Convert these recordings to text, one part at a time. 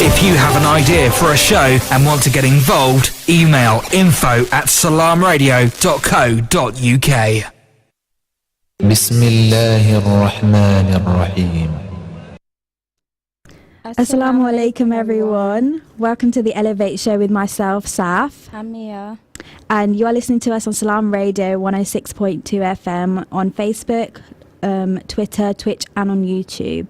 If you have an idea for a show and want to get involved, email info@salamradio.co.uk. بسم الله الرحمن الرحيم. Assalamu alaikum everyone. Welcome to the Elevate Show with myself, Saf and Mia. And you are listening to us on Salam Radio 106.2 FM on Facebook, Twitter, Twitch and on YouTube.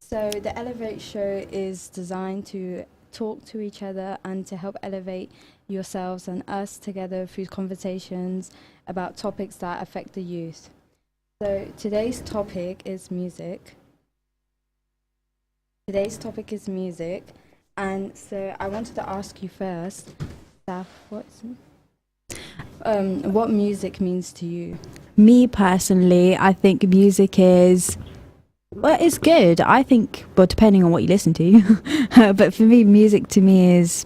So the Elevate Show is designed to talk to each other and to help elevate yourselves and us together through conversations about topics that affect the youth. So today's topic is music. And so I wanted to ask you first, Saf, what music means to you? Me personally, I think music is, well, it's good. I think, well, depending on what you listen to. But for me, music to me is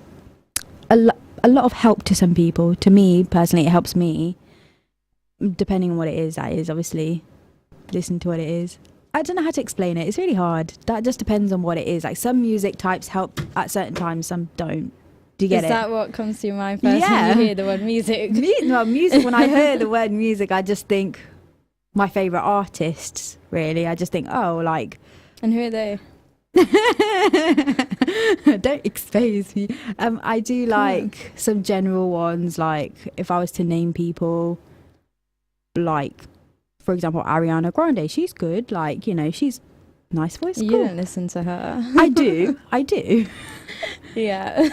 a lot of help to some people. To me, personally, it helps me. Depending on what it is, that is, obviously. Listen to what it is. I don't know how to explain it. It's really hard. That just depends on what it is. Like some music types help at certain times, some don't. Do you get it? Is that what comes to your mind first when you hear the word music? Music, when I hear the word music, I just think my favourite artists, really. I just think, oh, like... And who are they? Don't expose me. I do like some general ones, like if I was to name people, like... For example, Ariana Grande, she's good. Like, you know, she's nice voice. You cool. don't listen to her. I do. Yeah.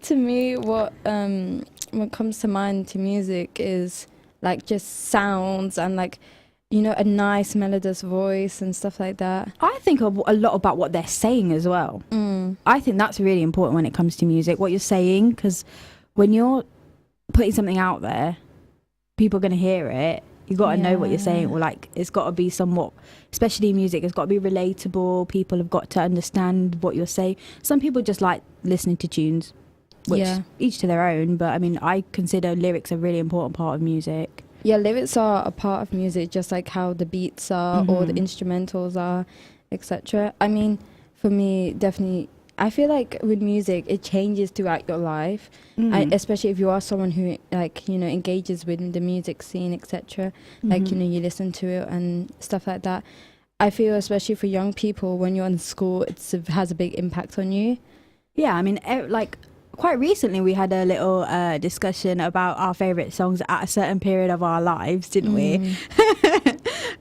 To me, what comes to mind to music is like just sounds and like, you know, a nice melodious voice and stuff like that. I think a lot about what they're saying as well. I think that's really important when it comes to music, what you're saying, because when you're putting something out there, people are going to hear it. You got to know what you're saying, or like it's got to be somewhat, especially music, it's got to be relatable. People have got to understand what you're saying. Some people just like listening to tunes, which each to their own, but I mean, I consider lyrics a really important part of music. Yeah, lyrics are a part of music, just like how the beats are or the instrumentals are, etc. I mean, for me, definitely, I feel like with music, it changes throughout your life, especially if you are someone who, like, you know, engages with the music scene, etc. Like, you know, you listen to it and stuff like that. I feel especially for young people, when you're in school, it has a big impact on you. Yeah, I mean, like, quite recently we had a little discussion about our favourite songs at a certain period of our lives, didn't we?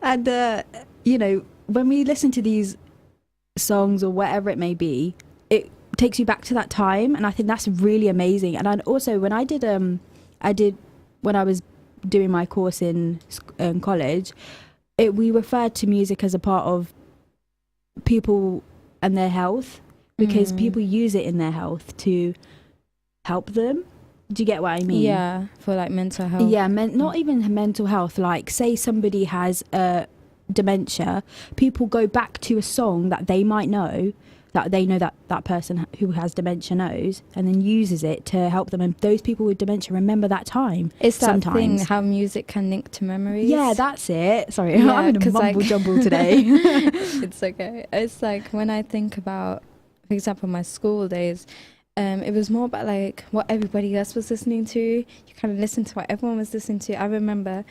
And, you know, when we listen to these songs or whatever it may be, it takes you back to that time, and I think that's really amazing. And also when I when I was doing my course in college, we referred to music as a part of people and their health, because people use it in their health to help them. Do you get what I mean? Yeah, for like mental health. Yeah, not even mental health. Like, say somebody has dementia, people go back to a song that they might know, that they know that person who has dementia knows, and then uses it to help them. And those people with dementia remember that time. It's that sometimes. thing, how music can link to memories. Yeah, that's it. Sorry, I'm in a mumble jumble today. It's okay. It's like when I think about, for example, my school days, it was more about like what everybody else was listening to. You kind of listened to what everyone was listening to. I remember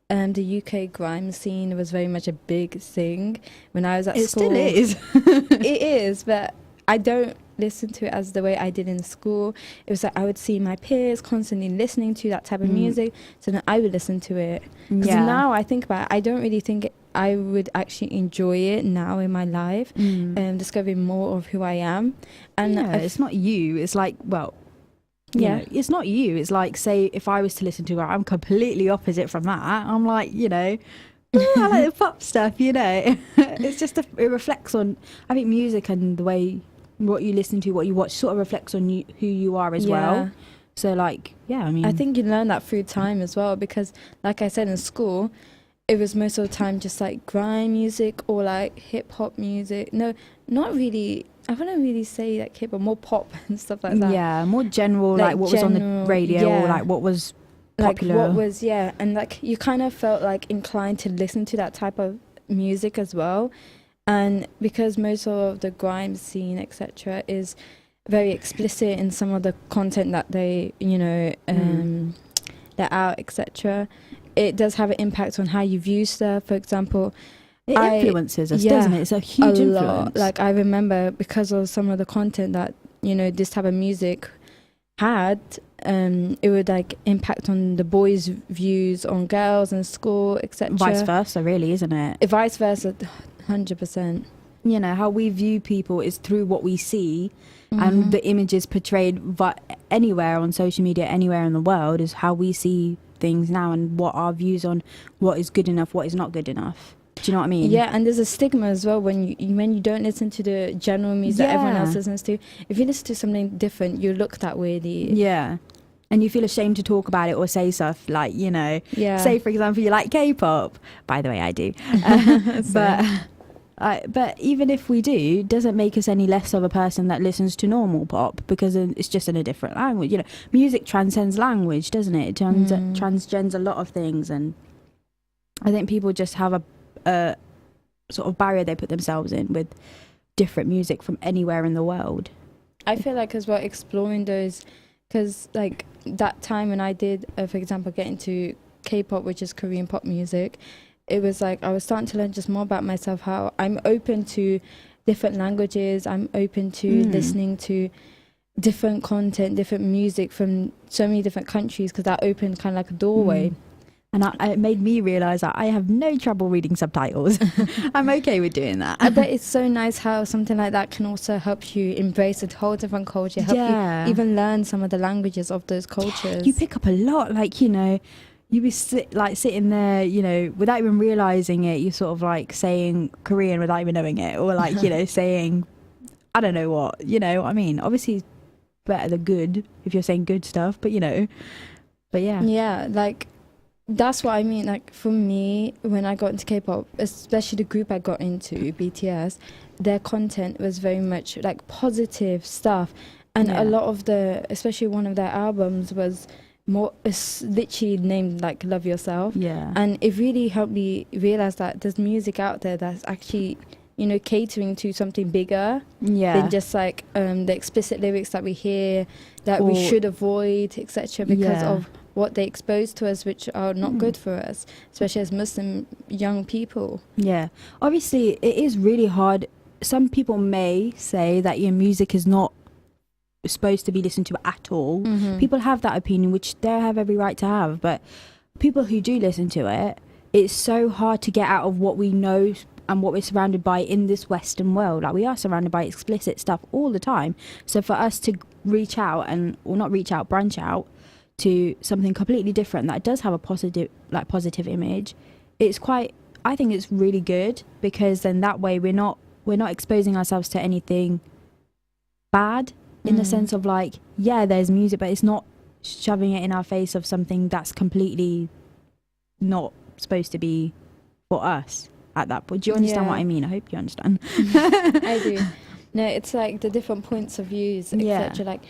the UK grime scene was very much a big thing when I was at school. It still is. It is, but I don't listen to it as the way I did in school. It was like I would see my peers constantly listening to that type of music, so then I would listen to it. Because now I think about it, I don't really think I would actually enjoy it now in my life, discovering more of who I am. And it's not you. It's like, well... You know, it's not you. It's like, say, if I was to listen to her, I'm completely opposite from that. I'm like, you know, I like the pop stuff, you know. It's just, it reflects on, I think music and the way, what you listen to, what you watch, sort of reflects on you, who you are as well. So, like, yeah, I mean. I think you learn that through time as well, because, like I said, in school, it was most of the time just like grime music or like hip hop music. No, not really. I wouldn't really say like hip hop, more pop and stuff like that. Yeah, more general, like what was on the radio, or like what was popular. Like what was, and like you kind of felt like inclined to listen to that type of music as well. And because most of the grime scene, etc., is very explicit in some of the content that they, they're out, etc., it does have an impact on how you view stuff. For example, it influences us, doesn't it? It's a huge influence. Lot. Like, I remember because of some of the content that, this type of music had, it would like impact on the boys' views on girls in school, etc. Vice versa, really, isn't it? Vice versa, 100%. How we view people is through what we see, and the images portrayed anywhere on social media, anywhere in the world, is how we see things now, and what our views on what is good enough, what is not good enough. Do you know what I mean? Yeah, and there's a stigma as well when you don't listen to the general music that everyone else listens to. If you listen to something different, you look that weirdly. Yeah. And you feel ashamed to talk about it or say stuff like, say, for example, you like K-pop. By the way, I do. But even if we do, it doesn't make us any less of a person that listens to normal pop, because it's just in a different language. Music transcends language, doesn't it? It transcends a lot of things. And I think people just have a sort of barrier they put themselves in with different music from anywhere in the world. I feel like as well exploring those, because like that time when I did, for example, get into K-pop, which is Korean pop music, it was like I was starting to learn just more about myself, how I'm open to different languages, I'm open to listening to different content, different music from so many different countries, because that opened kind of like a doorway. And it made me realise that I have no trouble reading subtitles. I'm okay with doing that. I bet it's so nice how something like that can also help you embrace a whole different culture, help you even learn some of the languages of those cultures. You pick up a lot, like, you be sitting there, without even realising it, you're sort of like saying Korean without even knowing it, or like, saying, I don't know what, I mean, obviously it's better than good if you're saying good stuff, but but yeah. Yeah, like, that's what I mean. Like, for me, when I got into K-pop, especially the group I got into, BTS, their content was very much like positive stuff, and a lot of especially one of their albums was more, it's literally named like Love Yourself, and it really helped me realize that there's music out there that's actually catering to something bigger than just like the explicit lyrics that we hear that we should avoid, etc., because of what they expose to us, which are not good for us, especially as Muslim young people. Yeah, obviously it is really hard. Some people may say that your music is not supposed to be listened to at all. People have that opinion, which they have every right to have, but people who do listen to it, it's so hard to get out of what we know and what we're surrounded by in this Western world. Like, we are surrounded by explicit stuff all the time, so for us to branch out to something completely different that does have a positive image, I think it's really good, because then that way we're not exposing ourselves to anything bad, in the sense of like, there's music, but it's not shoving it in our face of something that's completely not supposed to be for us at that point. Do you understand what I mean? I hope you understand. I do. No, it's like the different points of views, etc. Like,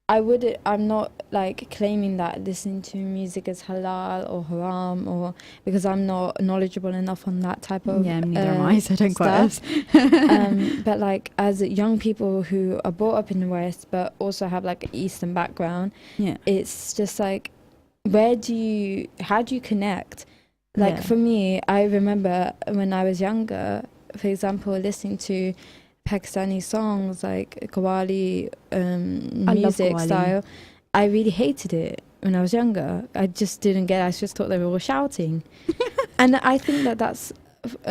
I'm not like claiming that listening to music is halal or haram, or because I'm not knowledgeable enough on that type of neither am I, so don't quote us. But like, as young people who are brought up in the West but also have like an Eastern background, it's just like, how do you connect? Like, for me, I remember when I was younger, for example, listening to Pakistani songs like Qawwali music style, I really hated it when I was younger. I just didn't get it. I just thought they were all shouting. And I think that's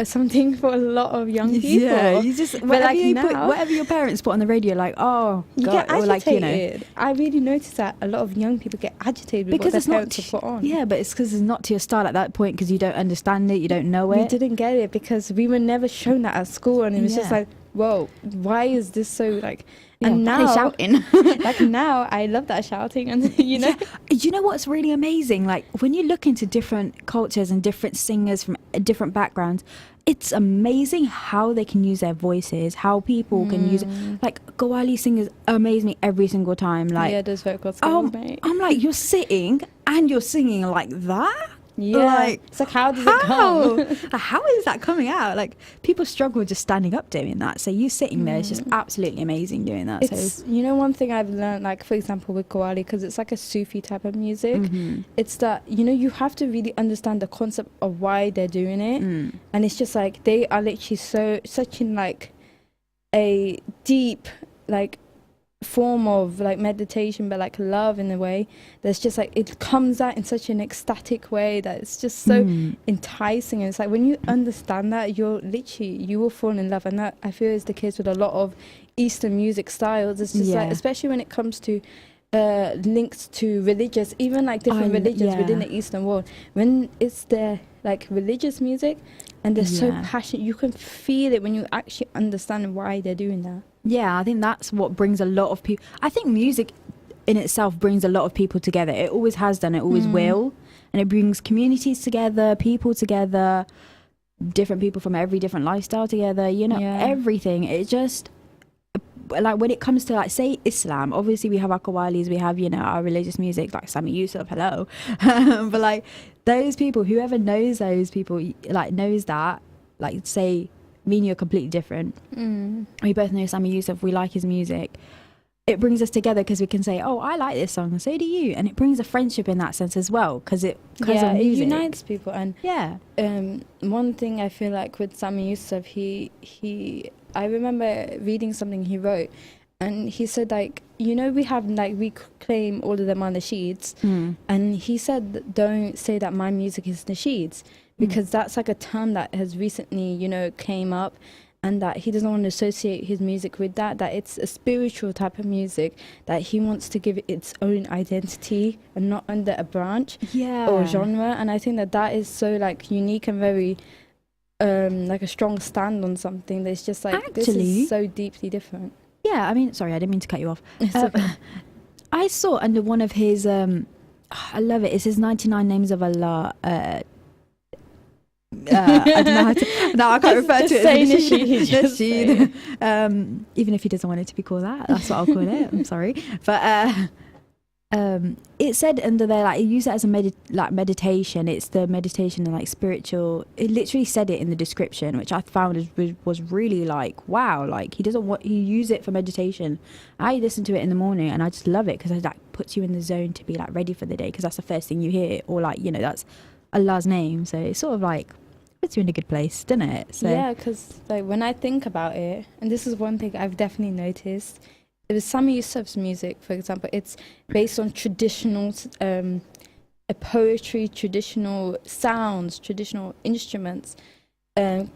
something for a lot of young people. Yeah, you just whatever your parents put on the radio, like, oh you God, get agitated. Or like, I really noticed that a lot of young people get agitated with what their parents have put on. Yeah, but it's because it's not to your style at that point, because you don't understand it, you don't know it. We didn't get it because we were never shown that at school, and it was just like, whoa, why is this so like? And now shouting. Like, now I love that shouting, and you know what's really amazing, like when you look into different cultures and different singers from different backgrounds, it's amazing how they can use their voices, how people can use it. Like, Qawwali singers amaze me every single time. Like, those vocal skills, mate. I'm like, you're sitting and you're singing like that. Yeah, Like, it's like, how does it come? How is that coming out? Like, people struggle just standing up doing that. So you sitting there is just absolutely amazing doing that. It's, So you know, one thing I've learned, like, for example, with Qawwali, because it's like a Sufi type of music, it's that, you know, you have to really understand the concept of why they're doing it. And it's just like, they are literally such in like a deep, like, form of like meditation, but like love in a way that's just like, it comes out in such an ecstatic way that it's just so enticing. And it's like, when you understand that, you will fall in love. And that, I feel, is the case with a lot of Eastern music styles. It's just like, especially when it comes to links to religious, even like different religions within the Eastern world, when it's their like religious music and they're so passionate, you can feel it when you actually understand why they're doing that. yeah, I think that's what brings a lot of people. I think music in itself brings a lot of people together. It always has done, it always will. And it brings communities together, people together, different people from every different lifestyle together, you know, everything. It just, like, when it comes to, like, say Islam, obviously we have our Qawwalis, we have, you know, our religious music like Sami Yusuf, hello. But like, those people, whoever knows those people, like, knows that, like, say me and you are completely different. We both know Sami Yusuf, we like his music. It brings us together because we can say, oh, I like this song, and so do you. And it brings a friendship in that sense as well, because of music. It unites people. And one thing I feel like with Sami Yusuf, I remember reading something he wrote, and he said, like, you know, we claim all of them are nasheeds, and he said, don't say that my music is nasheeds, because that's like a term that has recently, you know, came up, and that he doesn't want to associate his music with that it's a spiritual type of music, that he wants to give it its own identity and not under a branch or genre. And I think that is so like unique and very like a strong stand on something that's just like, actually, this is so deeply different. Yeah, I mean, sorry, I didn't mean to cut you off. It's okay. I saw under one of his I love it, it's his 99 Names of Allah. I don't know how to, no, I can't refer to it as Nasheed. Even if he doesn't want it to be called that, that's what I'll call it. I'm sorry, but it said under there, like, use it as a meditation. It's the meditation and like spiritual. It literally said it in the description, which I found was really like, wow. Like, he use it for meditation. I listen to it in the morning and I just love it because it like puts you in the zone to be like ready for the day, because that's the first thing you hear, or like, you know, that's Allah's name. So it's sort of like puts you in a good place, doesn't it? So yeah, because like when I think about it, and this is one thing I've definitely noticed, it was Sami Yusuf's music, for example, it's based on traditional poetry, traditional sounds, traditional instruments,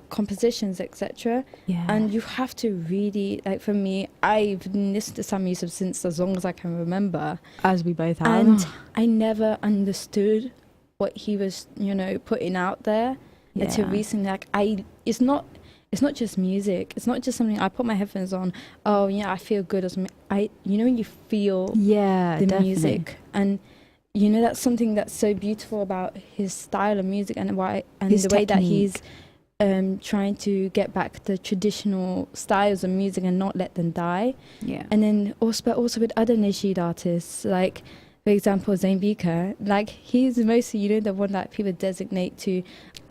compositions, etc. And you have to really, like, for me, I've listened to Sami Yusuf since as long as I can remember, as we both have, and I never understood what he was, you know, putting out there until recently. Like, it's not just music. It's not just something I put my headphones on. Oh yeah, I feel good or something. You know, when you feel the music, and you know, that's something that's so beautiful about his style of music and the way that he's trying to get back the traditional styles of music and not let them die. Yeah. And then also with other Nasheed artists, like, for example, Zayn Bika, like, he's mostly, you know, the one that people designate to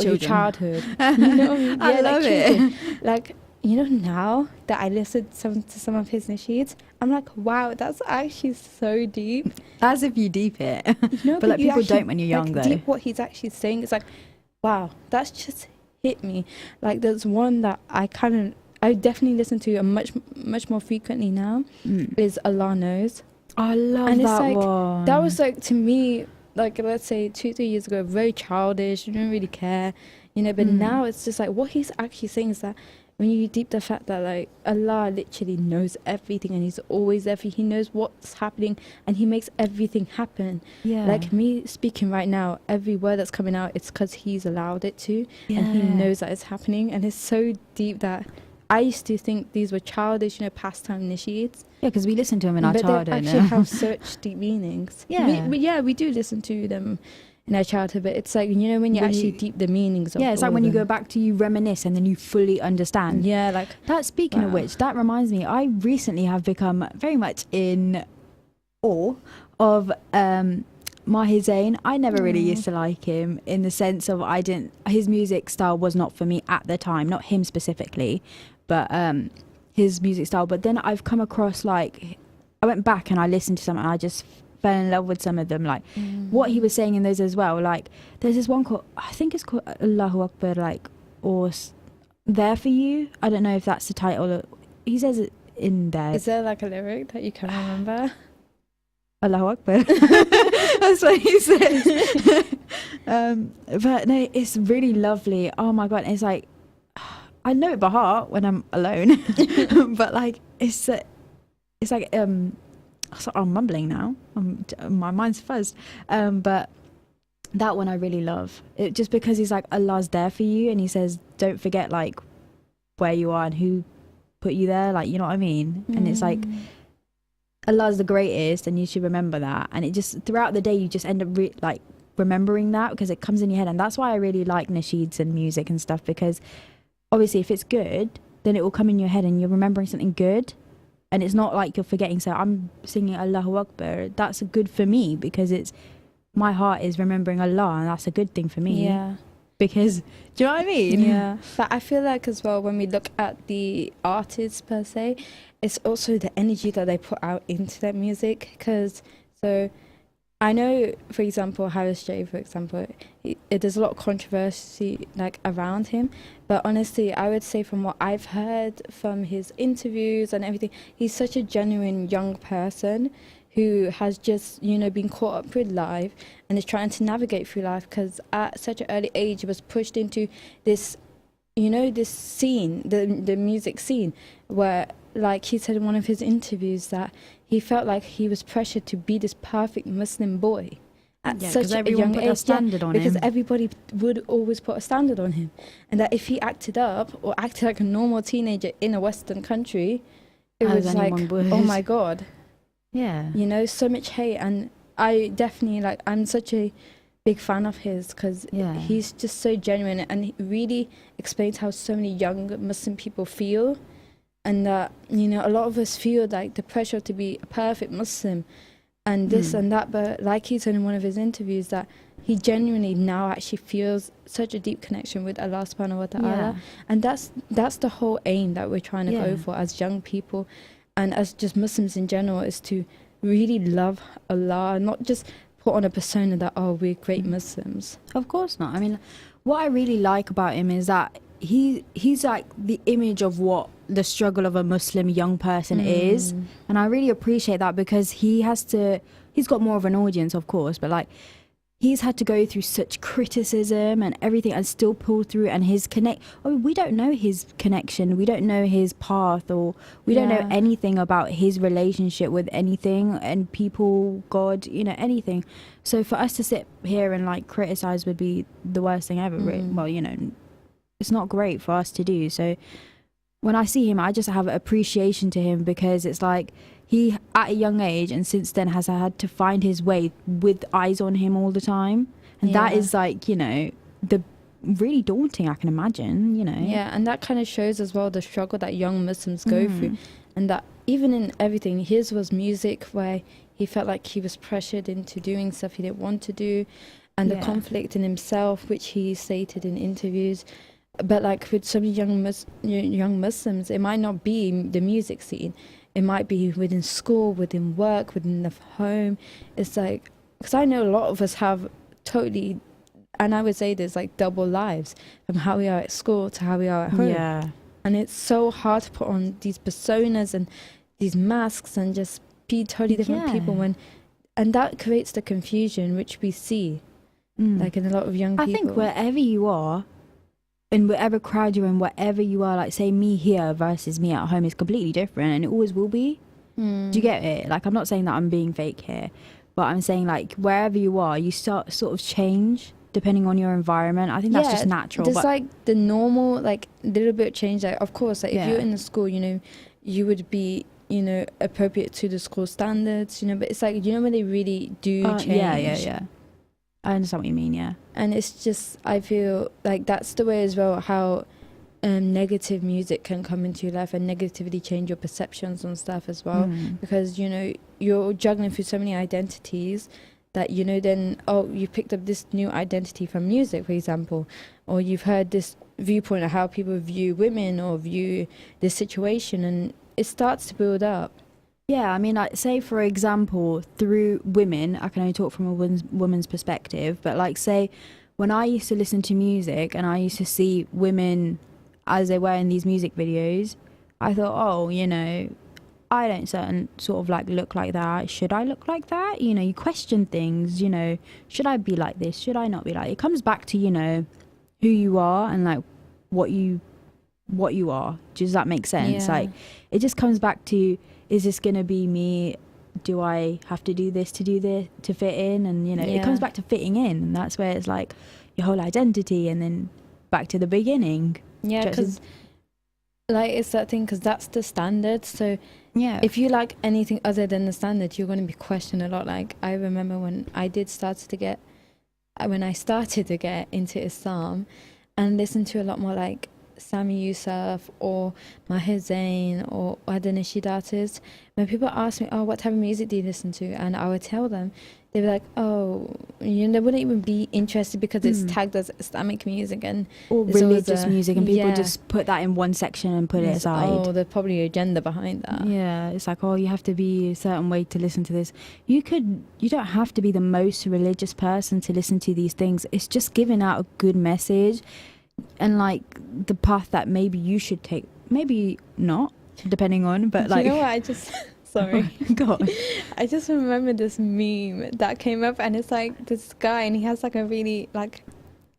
your childhood. You know, I love it. Like, you know, now that I listened to some of his nasheeds, I'm like, wow, that's actually so deep. As if you deep it. You know, but like, people don't when you're young, like, though. Deep what he's actually saying. It's like, wow, that's just hit me. Like, there's one that I definitely listen to much more frequently now, is Allah Knows. I love that one. That was like, to me, like, let's say 2-3 years ago, very childish, you don't really care, you know, but now it's just like, what he's actually saying is that when you deep the fact that, like, Allah literally knows everything, and he's always there, he knows what's happening, and he makes everything happen. Like, me speaking right now, every word that's coming out, it's because he's allowed it to, and he knows that it's happening. And it's so deep that I used to think these were childish, you know, pastime nasheeds. Yeah, because we listen to them in our childhood. But they actually have such deep meanings. We do listen to them in our childhood, but it's like, you know, when you actually deep the meanings of it's like when you go back to, you reminisce, and then you fully understand. Yeah, like that. Speaking of which, that reminds me, I recently have become very much in awe of Maher Zain, I never really used to like him in the sense of his music style was not for me at the time, not him specifically, but his music style. But then I've come across, like, I went back and I listened to some and I just fell in love with some of them, like what he was saying in those as well. Like there's this one called, I think it's called Allahu Akbar, like, or There For You. I don't know if that's the title. He says it in there. Is there like a lyric that you can remember? Allahu Akbar. That's what he says. But no, it's really lovely. Oh my God. It's like, I know it by heart when I'm alone. But like, it's like, I'm mumbling now. My mind's fuzzed. But that one I really love. It, just because he's like, Allah's there for you. And he says, don't forget like where you are and who put you there. Like, you know what I mean? And it's like, Allah's the greatest and you should remember that. And it just, throughout the day, you just end up like remembering that because it comes in your head. And that's why I really like nasheeds and music and stuff, because obviously if it's good, then it will come in your head and you're remembering something good. And it's not like you're forgetting. So I'm singing Allahu Akbar. That's good for me because it's, my heart is remembering Allah, and that's a good thing for me. Yeah. Because, do you know what I mean? Yeah. But I feel like as well, when we look at the artists per se, it's also the energy that they put out into their music. Because, so I know, for example, Harris J, for example, there's a lot of controversy like around him. But honestly, I would say from what I've heard from his interviews and everything, he's such a genuine young person who has just, you know, been caught up with life and is trying to navigate through life, because at such an early age he was pushed into this, you know, this scene, the music scene, where, like he said in one of his interviews, that he felt like he was pressured to be this perfect Muslim boy at such a young age. Standard on because him. everybody would always put a standard on him, and that if he acted up or acted like a normal teenager in a Western country, it was like, oh my God. Yeah. You know, so much hate. And I definitely, like, I'm such a big fan of his because he's just so genuine, and he really explains how so many young Muslim people feel, and that, you know, a lot of us feel like the pressure to be a perfect Muslim and this and that. But like he said in one of his interviews, that he genuinely now actually feels such a deep connection with Allah subhanahu wa ta'ala. And that's the whole aim that we're trying to go for as young people and as just Muslims in general, is to really love Allah, not just put on a persona that, oh, we're great Muslims. Of course not. I mean, what I really like about him is that he's like the image of what the struggle of a Muslim young person is. And I really appreciate that, because he's got more of an audience, of course, but like, he's had to go through such criticism and everything and still pull through. And we don't know his connection, we don't know his path, or we don't know anything about his relationship with anything and people, God, you know, anything. So for us to sit here and like criticize would be the worst thing ever. Well, you know, it's not great for us to do. So when I see him, I just have appreciation to him, because it's like, he, at a young age, and since then has had to find his way with eyes on him all the time. And that is like, you know, the really daunting, I can imagine, you know. Yeah, and that kind of shows as well the struggle that young Muslims go through. And that even in everything, his was music, where he felt like he was pressured into doing stuff he didn't want to do. And the conflict in himself, which he stated in interviews. But like with some young Muslims, it might not be the music scene. It might be within school, within work, within the home. It's like, because I know a lot of us have totally, and I would say there's like double lives, from how we are at school to how we are at home. Yeah. And it's so hard to put on these personas and these masks and just be totally different people and that creates the confusion which we see, like in a lot of young people. I think wherever you are, in whatever crowd you're in, wherever you are, like say me here versus me at home is completely different, and it always will be. Do you get it? Like, I'm not saying that I'm being fake here, but I'm saying like wherever you are, you start sort of change depending on your environment. I think that's just natural. There's like the normal, like little bit of change. Like, of course, like if you're in the school, you know, you would be, you know, appropriate to the school standards, you know, but it's like, you know, when they really do change. Yeah. I understand what you mean, yeah. And it's just, I feel like that's the way as well how negative music can come into your life and negatively change your perceptions on stuff as well. Because, you know, you're juggling through so many identities that, you know, then, oh, you picked up this new identity from music, for example, or you've heard this viewpoint of how people view women or view this situation, and it starts to build up. Yeah, I mean, like, say for example, through women, I can only talk from a woman's perspective, but like, say when I used to listen to music and I used to see women as they were in these music videos, I thought, oh, you know, I don't certain sort of like look like that. Should I look like that? You know, you question things, you know, should I be like this? Should I not be like? It comes back to, you know, who you are and like what you are. Does that make sense? Yeah. Like, it just comes back to, is this gonna be me? Do I have to do this to fit in? And, you know, it comes back to fitting in, and that's where it's like your whole identity, and then back to the beginning. Yeah, because like, it's that thing, because that's the standard. So yeah, if you like anything other than the standard, you're going to be questioned a lot. Like, I remember when I started to get into Islam and listen to a lot more like Sami Yusuf or Mahir Zain or other Nasheed artists, when people ask me, oh, what type of music do you listen to? And I would tell them, they'd be like, oh, you know, they wouldn't even be interested because it's tagged as Islamic music and or religious music, and people just put that in one section and put it aside. Oh, there's probably an agenda behind that. Yeah, it's like, oh, you have to be a certain way to listen to this. You don't have to be the most religious person to listen to these things. It's just giving out a good message and like the path that maybe you should take, maybe not, depending on, but like, you know what, I just sorry God, I just remember this meme that came up, and it's like this guy, and he has like a really like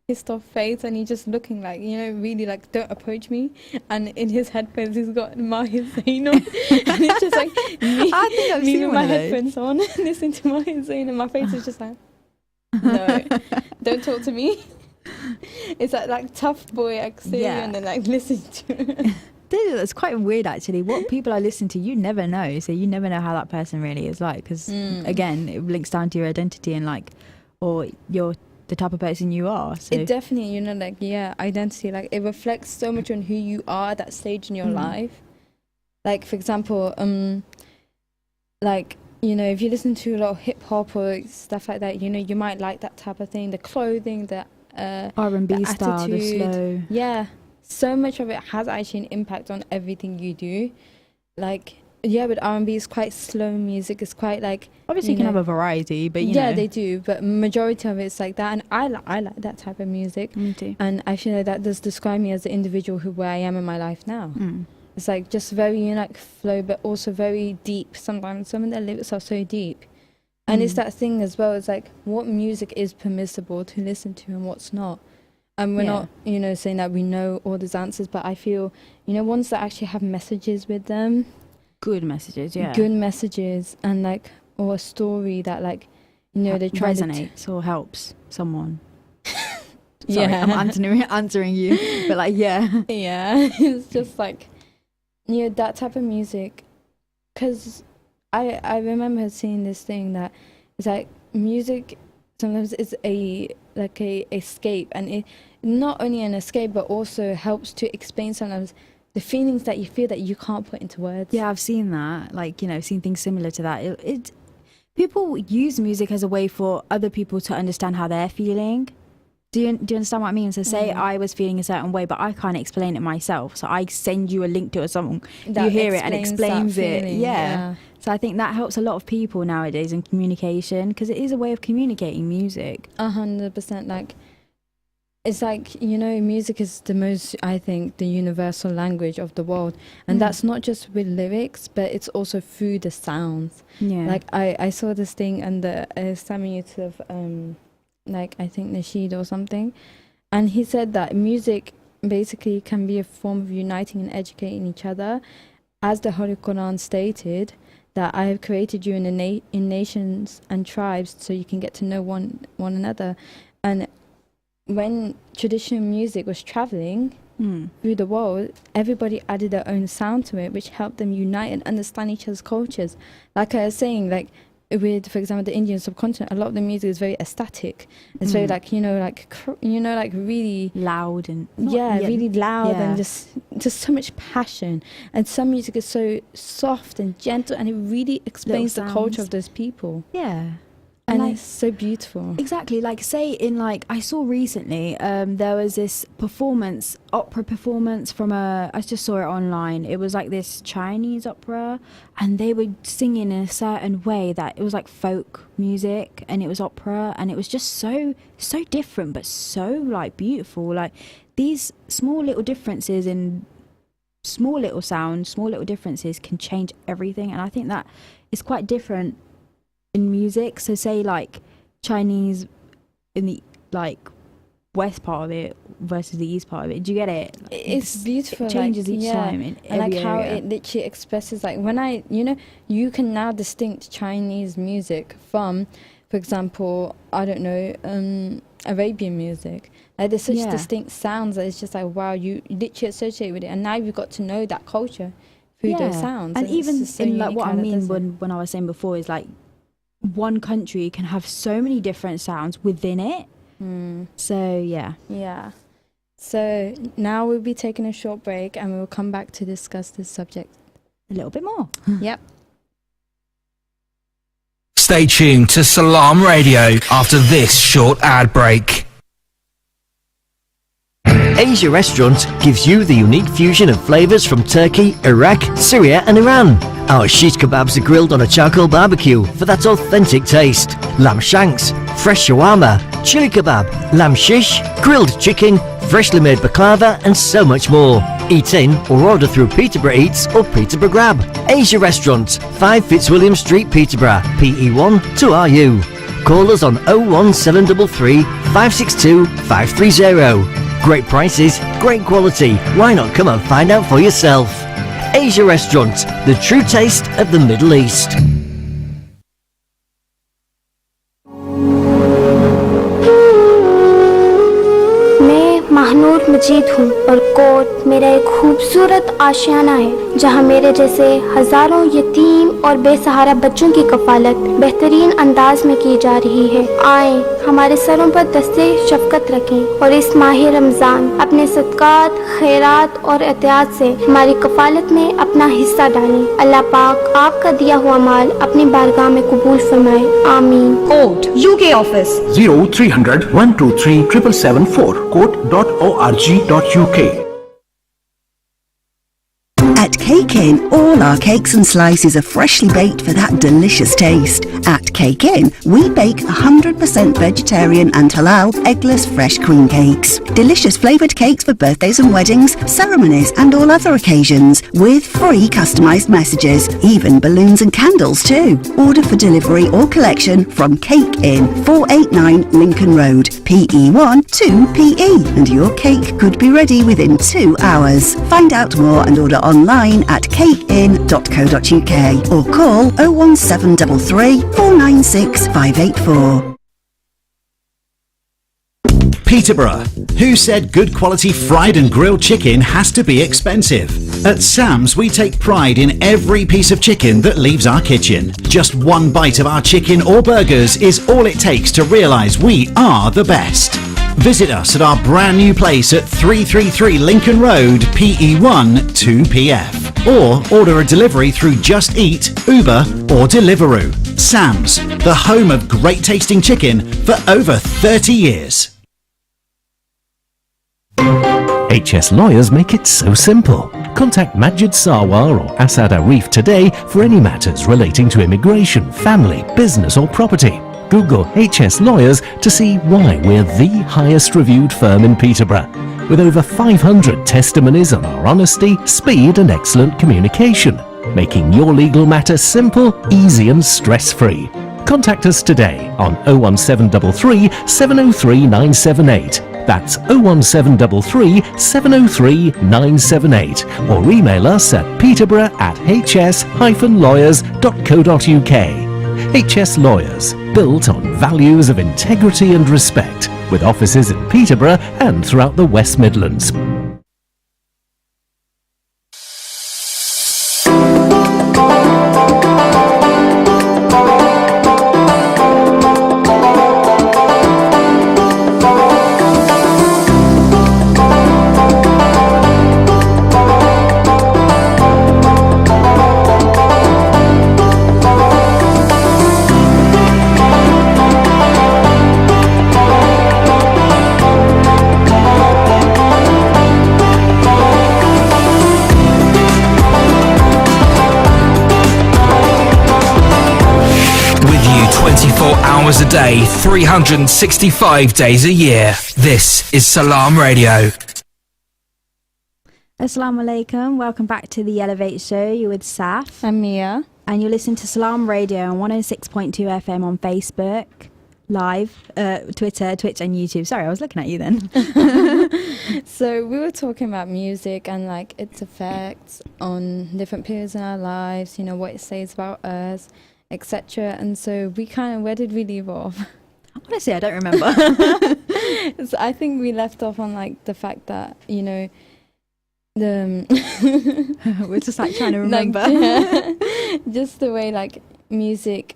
pissed off face, and he's just looking like, you know, really like, don't approach me, and in his headphones he's got Mahir Zain on, and it's just like me, I think I've me seen with one my of those. headphones on listening to Mahir Zain, and my face is just like, no, don't talk to me. It's like tough boy accent, and then like listen to it. It's quite weird actually. What people I listen to, you never know. So you never know how that person really is like, because again, it links down to your identity and like, or you're the type of person you are. So it definitely, you know, like, yeah, identity, like it reflects so much on who you are at that stage in your life. Like, for example, like, you know, if you listen to a lot of hip hop or stuff like that, you know, you might like that type of thing, the clothing, the R&B the style, the attitude. slow. Yeah, so much of it has actually an impact on everything you do. Like, yeah, but R&B is quite slow music. It's quite like, obviously you can have a variety, but you know. they do, but majority of it's like that, and I like that type of music. Me too. And I feel like that does describe me as the individual where I am in my life now. It's like just very, you know, like flow, but also very deep. Sometimes some of the lyrics are so deep. And it's that thing as well, it's like what music is permissible to listen to and what's not. And we're not, you know, saying that we know all these answers, but I feel, you know, ones that actually have messages with them. Good messages, yeah. Good messages, and like, or a story that, like, you know, they try resonates or helps someone. Sorry, I'm answering you, but like, yeah. Yeah, it's just like, you know, that type of music. Because I remember seeing this thing that it's like music sometimes is a escape, and it not only an escape but also helps to explain sometimes the feelings that you feel that you can't put into words. Yeah, I've seen that. Like, you know, seen things similar to that. It people use music as a way for other people to understand how they're feeling. Do you understand what I mean? So say I was feeling a certain way, but I can't explain it myself. So I send you a link to a song, that you hear it and explains it. Yeah. So I think that helps a lot of people nowadays in communication, because it is a way of communicating music. 100%. Like, it's like, you know, music is the most, I think, the universal language of the world. And that's not just with lyrics, but it's also through the sounds. Yeah. Like, I saw this thing and the Sami Yusuf, like, I think Nasheed or something. And he said that music basically can be a form of uniting and educating each other. As the Holy Quran stated, that I have created you in nations and tribes so you can get to know one another. And when traditional music was traveling through the world, everybody added their own sound to it, which helped them unite and understand each other's cultures. Like I was saying, like with, for example, the Indian subcontinent, a lot of the music is very ecstatic. It's very like, you know, like like really loud and really loud and just so much passion. And some music is so soft and gentle, and it really explains the culture of those people. Yeah. And like, it's so beautiful. exactly, like say in like I saw recently there was this opera performance from I just saw it online. It was like this Chinese opera, and they were singing in a certain way that it was like folk music, and it was opera, and it was just so different but so like beautiful. Like these small little differences in small little sounds, small little differences can change everything, and I think that is quite different in music. So say like Chinese in the like west part of it versus the east part of it, do you get it? It's beautiful. It changes like, each time in and every like how area. it literally expresses, like when you can now distinct Chinese music from, for example, I don't know, Arabian music. Like there's such distinct sounds that it's just like, wow, you literally associate with it, and now you've got to know that culture through those sounds. And it's even just so in like unique what I how that mean does it. when I was saying before is like one country can have so many different sounds within it. So Yeah. So now we'll be taking a short break, and we'll come back to discuss this subject a little bit more. Yep. Stay tuned to Salam Radio after this short ad break. Asia Restaurant gives you the unique fusion of flavours from Turkey, Iraq, Syria and Iran. Our shish kebabs are grilled on a charcoal barbecue for that authentic taste. Lamb shanks, fresh shawarma, chili kebab, lamb shish, grilled chicken, freshly made baklava and so much more. Eat in or order through Peterborough Eats or Peterborough Grab. Asia Restaurant, 5 Fitzwilliam Street, Peterborough, PE1 2RU. Call us on 01733 562 530. Great prices, great quality. Why not come and find out for yourself? Asia Restaurant, the true taste of the Middle East. मैं महानूर मजीद हूँ और coat मेरा एक खूबसूरत आशियाना है जहाँ मेरे जैसे हजारों यतीम और बेसहारा बच्चों की कफालत बेहतरीन अंदाज में की जा रही है। आएं हमारे सरों पर दस्ते शफकत रखें और इस माह रमजान अपने सदकात, खैरात और एहतियात से हमारी कफालत में अपना हिस्सा डालें। अल्लाह पाक आपका दिया हुआ माल अपनी बारगाह में कबूल फरमाए। आमीन। Court UK office 0300 123 774 court.org.uk. At Cake Inn, all our cakes and slices are freshly baked for that delicious taste. At Cake Inn, we bake 100% vegetarian and halal eggless fresh cream cakes. Delicious flavoured cakes for birthdays and weddings, ceremonies and all other occasions, with free customised messages, even balloons and candles too. Order for delivery or collection from Cake Inn, 489 Lincoln Road, PE1 2PE, and your cake could be ready within 2 hours. Find out more and order online at cakein.co.uk or call 01733 496 584. Peterborough. Who said good quality fried and grilled chicken has to be expensive? At Sam's, we take pride in every piece of chicken that leaves our kitchen. Just one bite of our chicken or burgers is all it takes to realise we are the best. Visit us at our brand new place at 333 Lincoln Road, PE1 2PF. Or order a delivery through Just Eat, Uber or Deliveroo. Sam's, the home of great tasting chicken for over 30 years. HS Lawyers make it so simple. Contact Majid Sarwar or Asad Arif today for any matters relating to immigration, family, business or property. Google HS Lawyers to see why we're the highest reviewed firm in Peterborough, with over 500 testimonies on our honesty, speed and excellent communication, making your legal matter simple, easy and stress-free. Contact us today on 01733 703 978. That's 01733 703 978, or email us at peterborough@hs-lawyers.co.uk. HS Lawyers, built on values of integrity and respect, with offices in Peterborough and throughout the West Midlands. hours a day, 365 days a year. This is Salam Radio. Assalamu alaikum. Welcome back to the Elevate Show. You're with Saf and Mia. And you're listening to Salam Radio on 106.2 FM on Facebook, Live, Twitter, Twitch and YouTube. Sorry, I was looking at you then. So we were talking about music and like its effects on different periods in our lives, you know, what it says about us, etc. And so where did we leave off? Honestly, I don't remember. So I think we left off on like the fact that, you know, we're just like trying to remember. Just the way like music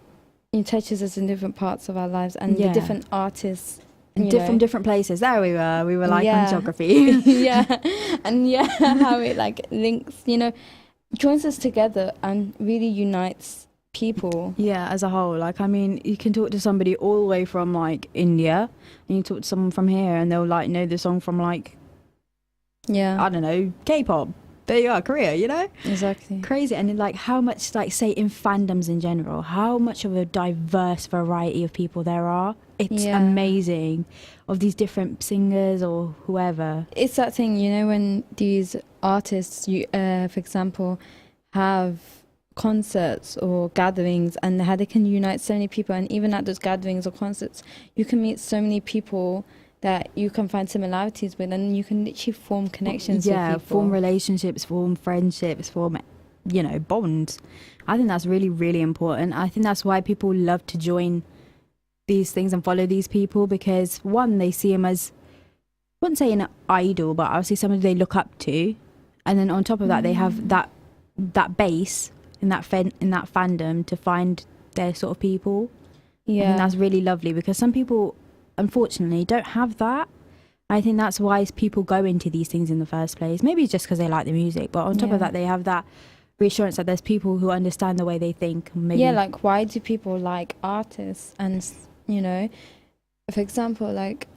touches us in different parts of our lives and the different artists different places. There we were like on geography. How it like links, you know, joins us together and really unites people as a whole. Like, I mean, you can talk to somebody all the way from like India and you talk to someone from here and they'll like know the song from like I don't know, K-pop. There you are, Korea, you know? Exactly. Crazy. And like how much, like say in fandoms in general, how much of a diverse variety of people there are. It's amazing, of these different singers or whoever. It's that thing, you know, when these artists, for example, have concerts or gatherings and how they can unite so many people, and even at those gatherings or concerts you can meet so many people that you can find similarities with, and you can literally form connections with people. Form relationships, form friendships, form, you know, bonds. I think that's really, really important. I think that's why people love to join these things and follow these people, because one, they see them as, I wouldn't say an idol, but obviously somebody they look up to, and then on top of that they have that base in that fandom to find their sort of people. I think that's really lovely, because some people unfortunately don't have that. I think that's why people go into these things in the first place. Maybe it's just because they like the music, but on top of that they have that reassurance that there's people who understand the way they think. Maybe. Like why do people like artists? And you know, for example, like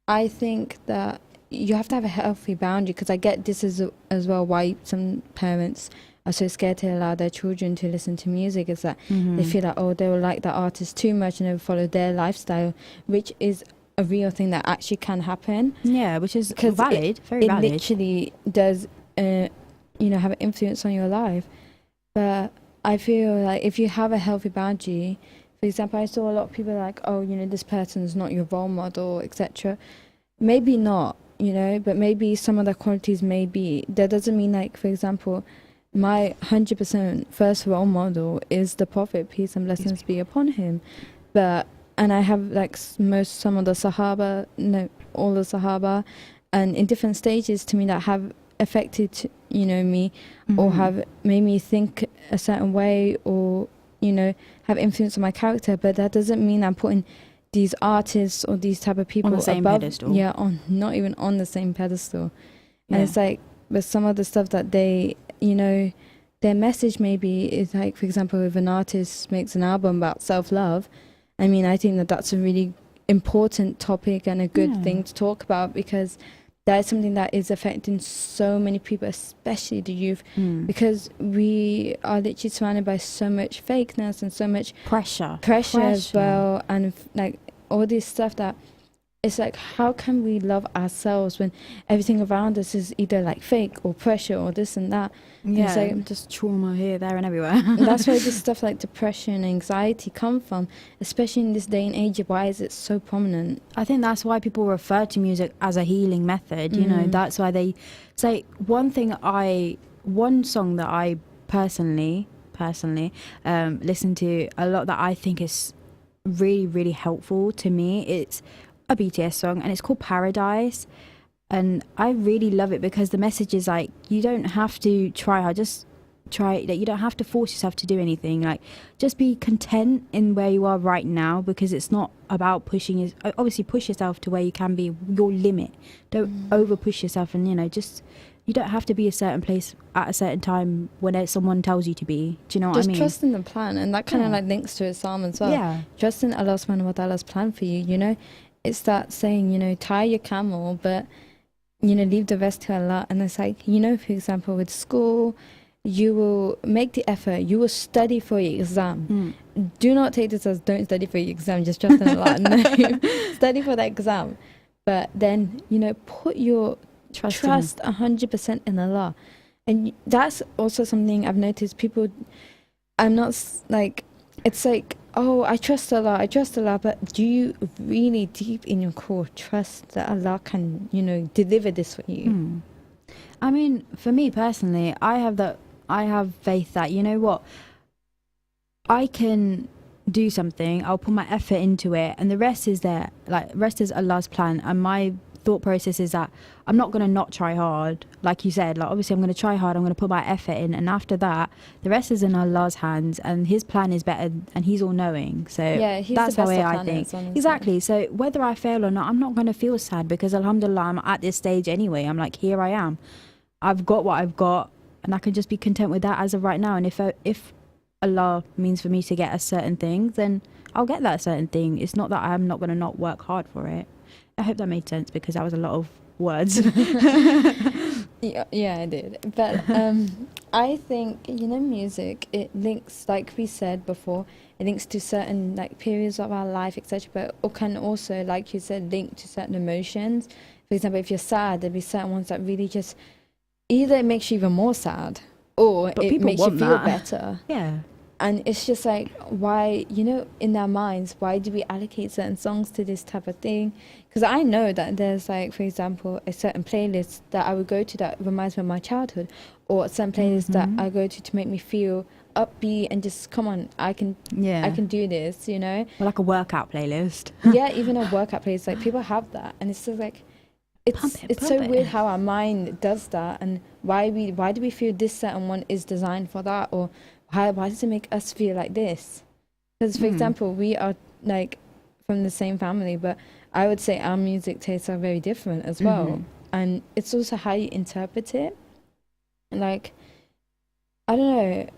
I think that you have to have a healthy boundary, because I get this as well why some parents are so scared to allow their children to listen to music, is that they feel like, oh, they will like that artist too much and they will follow their lifestyle, which is a real thing that actually can happen. Yeah, which is valid, very valid. It literally does, you know, have an influence on your life. But I feel like if you have a healthy boundary, for example, I saw a lot of people like, oh, you know, this person's not your role model, etc. Maybe not, you know, but maybe some of the qualities may be. That doesn't mean, like, for example, my 100% first role model is the Prophet, peace and blessings be upon him. And I have like some of the Sahaba, no, all the Sahaba, and in different stages to me that have affected, you know, me, or have made me think a certain way, or, you know, have influence on my character. But that doesn't mean I'm putting these artists or these type of people on the same pedestal. Not even on the same pedestal. And it's like, with some of the stuff that they, you know, their message maybe is like, for example, if an artist makes an album about self-love, I mean, I think that that's a really important topic and a good thing to talk about, because that is something that is affecting so many people, especially the youth, because we are literally surrounded by so much fakeness and so much pressure as well, and like all this stuff that it's like, how can we love ourselves when everything around us is either like fake or pressure or this and that? Yeah, it's like just trauma here, there and everywhere. That's where this stuff like depression and anxiety come from, especially in this day and age. Why is it so prominent? I think that's why people refer to music as a healing method. You know, that's why they say one song that I personally listen to a lot that I think is really, really helpful to me. It's a BTS song and it's called Paradise, and I really love it because the message is like, you don't have to try hard, just try that. You don't have to force yourself to do anything. Like, just be content in where you are right now, because it's not about pushing. Obviously push yourself to where you can be, your limit. Don't over push yourself, and you know, just, you don't have to be a certain place at a certain time when someone tells you to be. Do you know what I mean? Just trust in the plan, and that kind of like links to Islam as well. Yeah, trust in Allah subhanahu wa ta'ala's plan for you. You know, it's that saying, you know, tie your camel, but, you know, leave the rest to Allah. And it's like, you know, for example, with school, you will make the effort, you will study for your exam, do not take this as don't study for your exam, just trust in Allah. No, study for that exam. But then, you know, put your trust 100% in Allah. And that's also something I've noticed. People, I'm not like, it's like, oh, I trust Allah, but do you really deep in your core trust that Allah can, you know, deliver this for you? I mean, for me personally, I have faith that, you know what, I can do something, I'll put my effort into it, and the rest is there. Like, rest is Allah's plan. And my thought process is that I'm not going to not try hard. Like you said, like, obviously I'm going to try hard, I'm going to put my effort in, and after that, the rest is in Allah's hands, and his plan is better, and he's all knowing. So yeah, he's that's the best the way of I think. planners, Exactly. So whether I fail or not, I'm not going to feel sad, because alhamdulillah, I'm at this stage anyway. I'm like, here I am. I've got what I've got, and I can just be content with that as of right now. And if Allah means for me to get a certain thing, then I'll get that certain thing. It's not that I'm not going to not work hard for it. I hope that made sense, because that was a lot of words. Yeah, I did. But I think, you know, music, it links, like we said before, it links to certain like periods of our life, etc. But it can also, like you said, link to certain emotions. For example, if you're sad, there'll be certain ones that really just, either it makes you even more sad, or it makes you feel better. Yeah. And it's just like, why, you know, in our minds, why do we allocate certain songs to this type of thing? Because I know that there's like, for example, a certain playlist that I would go to that reminds me of my childhood, or a certain playlist that I go to make me feel upbeat and just, come on, I can do this, you know? Or like a workout playlist. Yeah, even a workout playlist, like people have that, and it's just like, it's so weird how our mind does that, and why do we feel this certain one is designed for that, or why does it make us feel like this? Because, for example, we are like from the same family, but I would say our music tastes are very different as well. And it's also how you interpret it. Like, I don't know,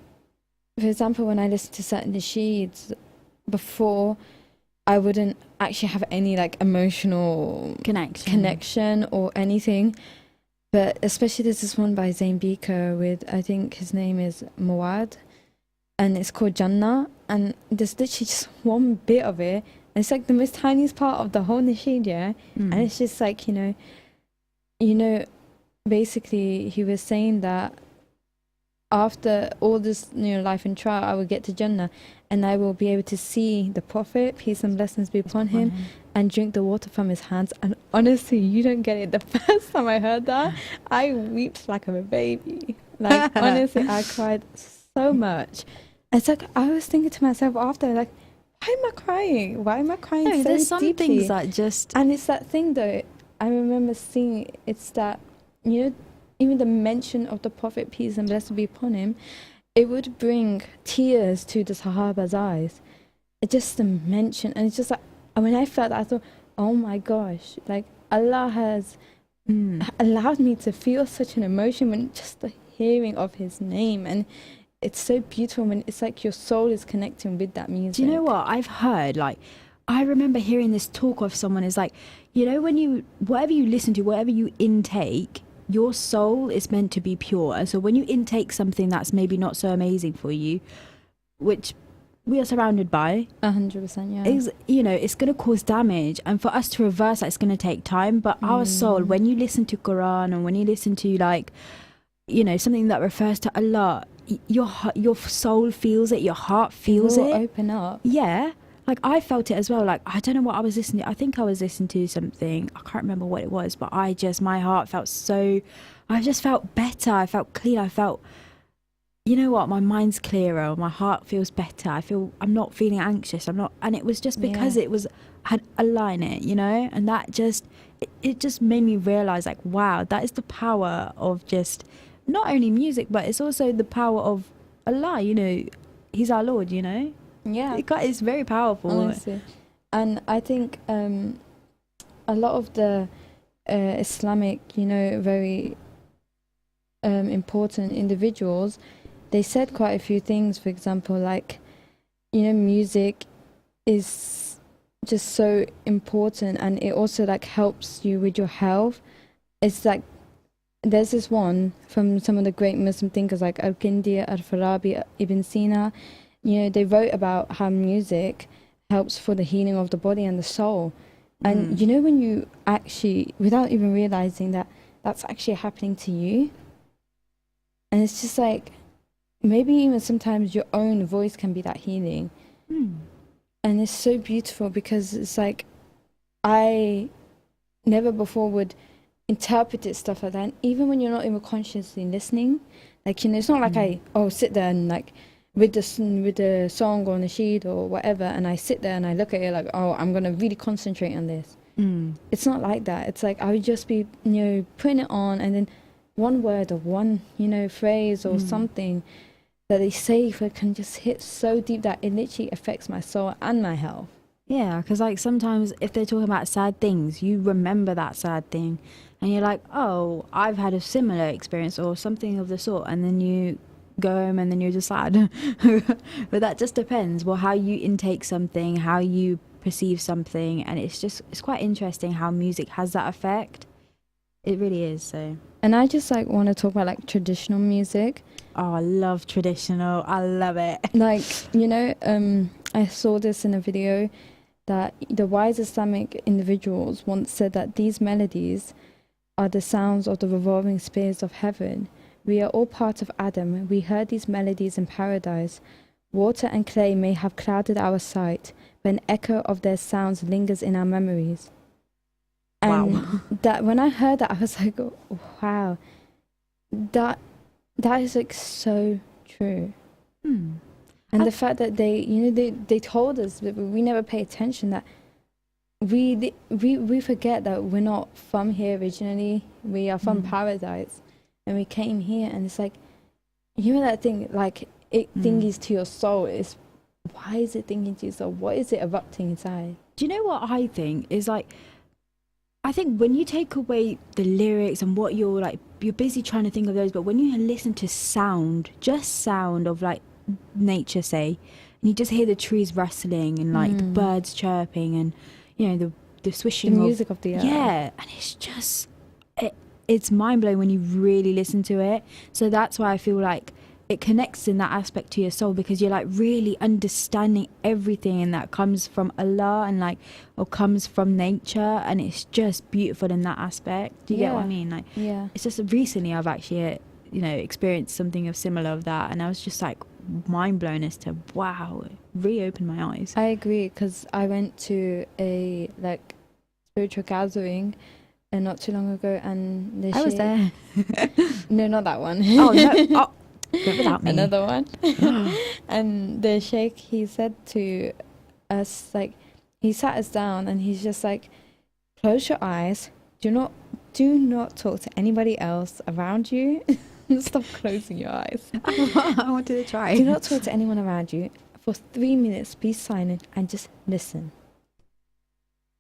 for example, when I listen to certain nasheeds before, I wouldn't actually have any like emotional connection or anything. But especially there's this one by Zayn Beaker with, I think his name is Mawad, and it's called Jannah, and there's literally just one bit of it, and it's like the most tiniest part of the whole nasheed, yeah? And it's just like, you know, basically he was saying that after all this, you know, life and trial, I will get to Jannah, and I will be able to see the Prophet, peace and blessings be upon him, and drink the water from his hands. And honestly, you don't get it. The first time I heard that, I wept like I'm a baby. Like, honestly, I cried so much. It's like, I was thinking to myself after, like, why am I crying? Why am I crying so there's some deeply? things that just... And it's that thing, though, I remember seeing, it's that, you know, even the mention of the Prophet, peace and blessings be upon him, it would bring tears to the Sahaba's eyes. It just the mention, and it's just like, when I felt that, I thought, oh my gosh, like Allah has allowed me to feel such an emotion when just the hearing of his name. And it's so beautiful when it's like your soul is connecting with that music. Do you know what I've heard? Like, I remember hearing this talk of someone is like, you know, when you, whatever you listen to, whatever you intake, your soul is meant to be pure. And so when you intake something that's maybe not so amazing for you, which we are surrounded by 100%, yeah, is, you know, it's going to cause damage, and for us to reverse that, it's going to take time. But our soul, when you listen to Quran, and when you listen to, like, you know, something that refers to Allah, your soul feels it, your heart feels it. Open up. Yeah. Like, I felt it as well. Like, I don't know what I was listening to. I think I was listening to something. I can't remember what it was, but my heart felt so, I just felt better. I felt clean. I felt, you know what, my mind's clearer. My heart feels better. I'm not feeling anxious. And it was just because it had Allah in it, you know? And that just, it just made me realize, like, wow, that is the power of just, not only music, but it's also the power of Allah, you know? He's our Lord, you know? Yeah, It's very powerful, honestly. And I think a lot of the Islamic, you know, very important individuals, they said quite a few things. For example, like, you know, music is just so important, and it also like helps you with your health. It's like, there's this one from some of the great Muslim thinkers like Al-Kindi, Al-Farabi, Ibn Sina. you know, they wrote about how music helps for the healing of the body and the soul. And you know, when you actually, without even realizing that that's actually happening to you, and it's just like, maybe even sometimes your own voice can be that healing. And it's so beautiful, because it's like, I never before would interpret it, stuff like that. And even when you're not even consciously listening, like, you know, it's not like I sit there and like with the song or nasheed or whatever, and I sit there and I look at it like, oh, I'm gonna really concentrate on this. It's not like that. It's like I would just be, you know, putting it on, and then one word or one, you know, phrase or something that they say can just hit so deep that it literally affects my soul and my health. Yeah, because like sometimes if they're talking about sad things, you remember that sad thing and you're like, oh, I've had a similar experience or something of the sort, and then you go home and then you're just sad. But that just depends, well, how you intake something, how you perceive something, and it's quite interesting how music has that effect. It really is. So, and I just like want to talk about like traditional music. Oh, I love traditional. I love it. Like, you know, I saw this in a video that the wise Islamic individuals once said that these melodies are the sounds of the revolving spheres of heaven. We are all part of Adam. We heard these melodies in paradise. Water and clay may have clouded our sight, but an echo of their sounds lingers in our memories. And wow. That when I heard that, I was like, oh, wow, that is like so true. And the fact that they, you know, they told us, but we never pay attention, that we forget that we're not from here originally. We are from paradise, and we came here, and it's like, you know, that thing, like it thingies to your soul. Is why is it thinking to your soul? What is it erupting inside? Do you know what I think is like? I think when you take away the lyrics and what you're like, you're busy trying to think of those, but when you listen to sound, just sound of like nature, say, and you just hear the trees rustling and like the birds chirping and, you know, the swishing, the music of the earth. Yeah, and it's just it's mind blowing when you really listen to it. So that's why I feel like it connects in that aspect to your soul, because you're like really understanding everything that comes from Allah and like, or comes from nature, and it's just beautiful in that aspect. Do you get what I mean? Like, yeah, it's just recently I've actually, you know, experienced something of similar of that, and I was just like mind blown as to wow, it really opened my eyes. I agree, because I went to a like spiritual gathering not too long ago, and I was there. No, not that one. Oh no. Without me. Another one. And the sheikh, he said to us, like, he sat us down and he's just like, close your eyes, do not talk to anybody else around you. Stop closing your eyes. I wanted to try. Do not talk to anyone around you for 3 minutes. Be silent and just listen.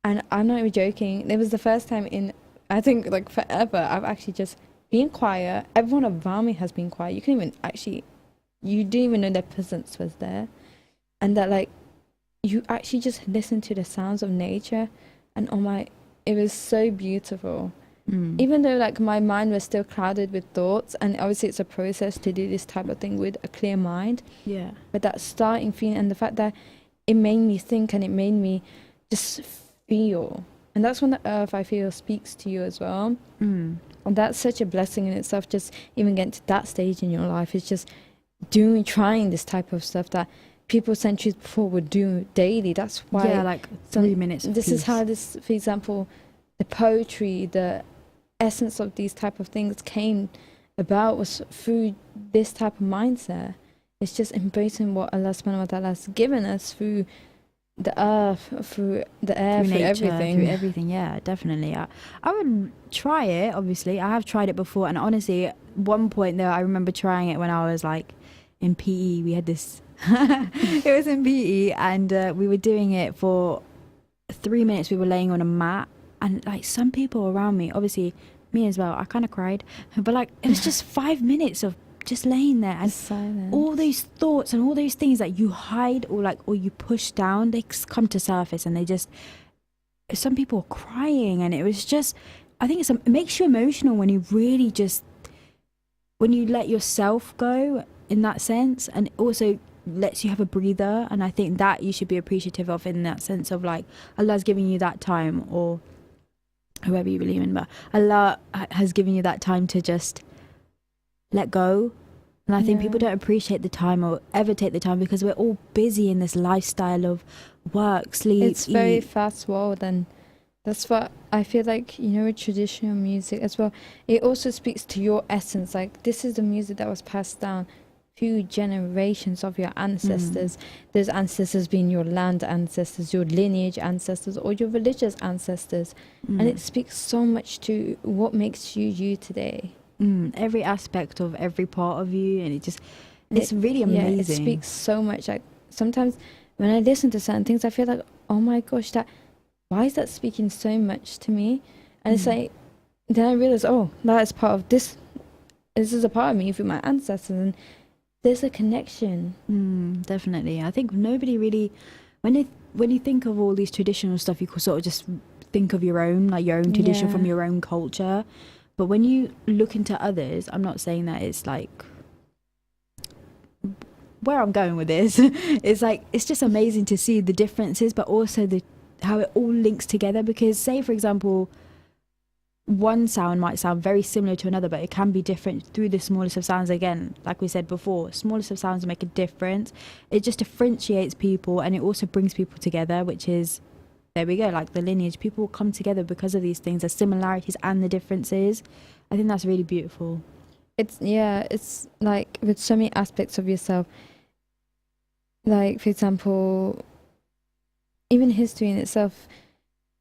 And I'm not even joking, it was the first time in, I think, like forever, I've actually just being quiet. Everyone around me has been quiet. You didn't even know their presence was there. And that, like, you actually just listen to the sounds of nature, and it was so beautiful. Even though like my mind was still clouded with thoughts, and obviously it's a process to do this type of thing with a clear mind. Yeah. But that starting feeling, and the fact that it made me think, and it made me just feel. And that's when the earth, I feel, speaks to you as well. And that's such a blessing in itself, just even getting to that stage in your life. It's just trying this type of stuff that people centuries before would do daily. That's why, yeah, like 3 minutes of this peace. is how this, for example, the poetry, the essence of these type of things came about, was through this type of mindset. It's just embracing what Allah subhanahu wa ta'ala has given us through the earth, through the air, through nature, everything. through everything. Yeah, definitely. I would try it. Obviously, I have tried it before, and honestly, at one point though, I remember trying it when I was like in PE. We had this. It was in PE, and we were doing it for 3 minutes. We were laying on a mat, and like some people around me, obviously me as well, I kind of cried, but like it was just 5 minutes of just laying there, and silence. All those thoughts and all those things that you hide or you push down, they come to surface, and they just, some people are crying, and it was just, I think it makes you emotional when you really just, when you let yourself go in that sense. And also lets you have a breather, and I think that you should be appreciative of, in that sense of like Allah's giving you that time, or whoever you believe in, but Allah has given you that time to just let go. And I think people don't appreciate the time or ever take the time, because we're all busy in this lifestyle of work, sleep, It's very eat. fast world, and that's what I feel like, you know, with traditional music as well. It also speaks to your essence. Like, this is the music that was passed down few generations of your ancestors. Those ancestors being your land ancestors, your lineage ancestors, or your religious ancestors. And it speaks so much to what makes you you today. Every aspect of every part of you, and it's really amazing. Yeah, it speaks so much. Like, sometimes when I listen to certain things, I feel like, oh my gosh, why is that speaking so much to me? And it's like, then I realize, oh, that is part of this. This is a part of me through my ancestors, and there's a connection. Definitely. I think nobody really, when you think of all these traditional stuff, you could sort of just think of your own tradition from your own culture. But when you look into others, I'm not saying that it's like, where I'm going with this, it's like, it's just amazing to see the differences, but also how it all links together. Because say, for example, one sound might sound very similar to another, but it can be different through the smallest of sounds. Again, like we said before, smallest of sounds make a difference. It just differentiates people, and it also brings people together, which is, there we go, like the lineage. People come together because of these things, the similarities and the differences. I think that's really beautiful. It's like with so many aspects of yourself. Like, for example, even history in itself,